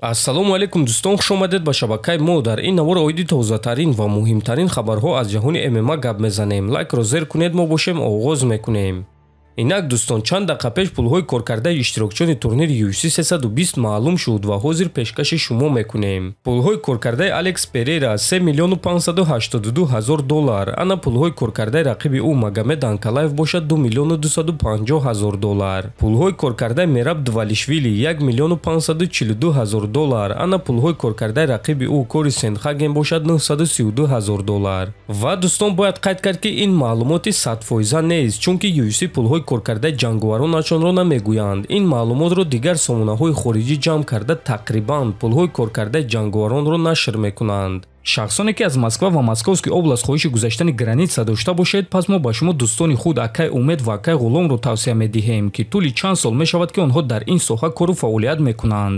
ассалому алайкум дӯстон, хуш омадед ба шабакаи мо. Дар ин навор оиди тозатарин ва муҳимтарин хабарҳо аз ҷаҳони ММА гап мезанем. Лайкро зер кунед, мо бошем оғоз мекунем. Инак дӯстон, чанд дақиқа пеш пулҳои коркардаи иштирокчиёни турнири UFC 320 маълум шуд ва ҳозир пешкаши шумо мекунем. Пулҳои коркардаи Алекс Перейра $3,582,000. Ана пулҳои коркардаи рақиби ӯ Магомед Анкалев бошад $2,250,000. Пулҳои коркардаи Мераб Двалишвили $1,542,000. Ана пулҳои коркардаи рақиби ӯ Кори Сэндхаген бошад $932,000. Ва дӯстон, бояд қайд кард ки ин маълумоти 100% нест, чунки UFC пулҳои коркардаи ҷанговаронашонро намегӯянд. Ин маълумотро дигар сомонаҳои хориҷӣ ҷамъ карда тақрибан пулҳои коркардаи ҷанговаронро нашр мекунанд. Шахсоне ки аз Москва ва Московский област хоҳиши гузаштани граница дошта бошед, пас мо ба шумо дӯстони худ Акай Умед ва Акай Ғуломро тавсия медиҳем, ки тӯли чанд сол мешавад ки онҳо дар ин соҳа кору фаъолият мекунанд.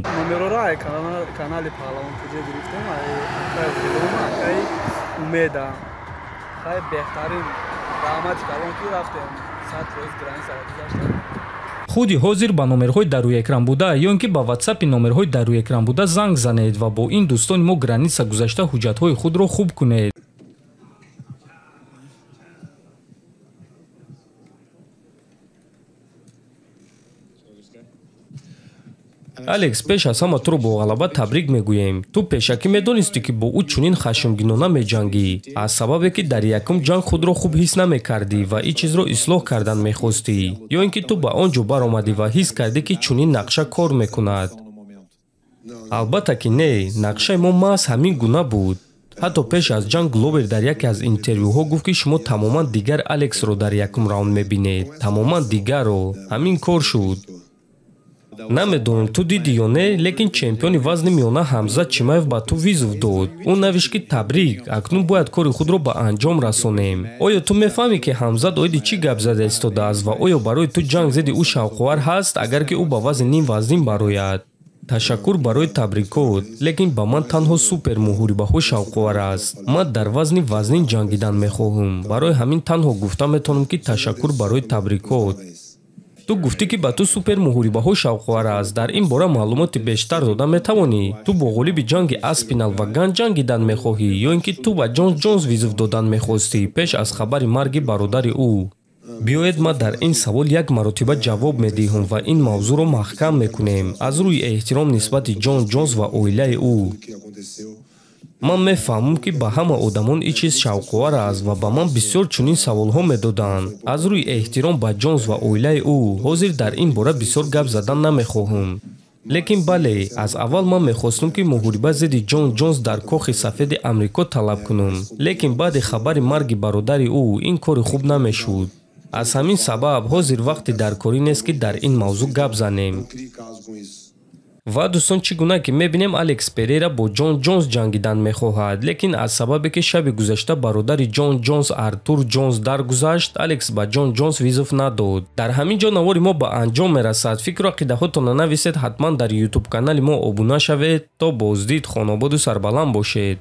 канали паҳлавон куҷа гирифтем, Акай Ғулом, Акай Умеда. Хай беҳтарин даъмати калон ки рафтем. худи ҳозир ба номерҳои дар рӯи экран буда ё ин ки ба ватсапи номерҳои дар рӯи экран буда занг занед ва бо ин дӯстони мо граница гузашта ҳуҷҷатҳои худро хуб кунед. Алекс, пеш аз ҳама туро бо ғалаба табрик мегӯем. Ту пешакӣ медонистӣ ки бо ӯ чунин хашмгинона меҷангӣ, аз сабабе ки дар якум ҷанг худро хуб ҳис намекардӣ ва ин чизро ислоҳ кардан мехостӣ, ё ин ки ту ба он ҷо баромадӣ ва ҳис кардӣ ки чунин нақша кор мекунад. Албатта ки не, нақшаи мо маҳз ҳамин гуна буд. ҳатто пеш аз ҷанг Гловер дар яке аз интервюҳо гуфт ки шумо тамоман дигар Алексро дар якум раунд мебинед, тамоман дигарро. Ҳамин кор шуд. Намедонам ту дидӣ ё не, лекин чемпиони вазни миёна Хамзат Чимаев ба ту визов дод. Ӯ навишт ки табрик, акнун бояд кори худро ба анҷом расонем. Оё ту мефаҳмӣ ки Хамзат оиди чӣ гап зада истодааст ва оё барои ту ҷанг зидди ӯ шавқовар ҳаст агар ки ӯ ба вазни ним вазнин барояд? Ташаккур барои табрикот, лекин ба ман танҳо супер муҳорибаҳо шавқовар аст. Ман дар вазни вазнин ҷангидан мехоҳам. Барои ҳамин танҳо гуфта метавонам ки ташаккур барои табрикот. Ту гуфтӣ ки ба ту супер муҳорибаҳо шавқовар аст. Дар ин бора маълумоти бештар дода метавонӣ? Ту бо ғолиби ҷанги Аспинал ва Ган ҷангидан мехоҳӣ ё ин ки ту ба Джонс визов додан мехостӣ пеш аз хабари марги бародари ӯ? Биёед ма дар ин савол як маротиба ҷавоб медиҳам ва ин мавзӯъро маҳкам мекунем аз рӯи эҳтиром нисбати Джонс ва оилаи ӯ. Ман мефаҳмам ки ба ҳама одамон ин чиз шавқовар аст ва ба ман бисёр чунин саволҳо медоданд. Аз рӯи эҳтиром ба Джонс ва оилаи ӯ ҳозир дар ин бора бисёр гап задан намехоҳам. Лекин бале, аз аввал ман мехостам ки муҳориба зидди Джонс дар кохи сафеди Амрико талаб кунам. Лекин баъди хабари марги бародари ӯ ин кори хуб намешуд. Аз ҳамин сабаб ҳозир вақти даркорӣ нест ки дар ин мавзӯъ гап занем. Ва дӯстон, чӣ гуна ки мебинем Алекс Перейра бо Джонс ҷангидан мехоҳад, лекин аз сабабе ки шаби гузашта бародари Джонс Артур Джонс даргузашт, Алекс ба Джонс визов надод. Дар ҳамин ҷо навори мо ба анҷом мерасад. Фикру ақидаҳотонро нависед, ҳатман дар YouTube канали мо обуна шавед. То боздид, хонободу сарбаланд бошед.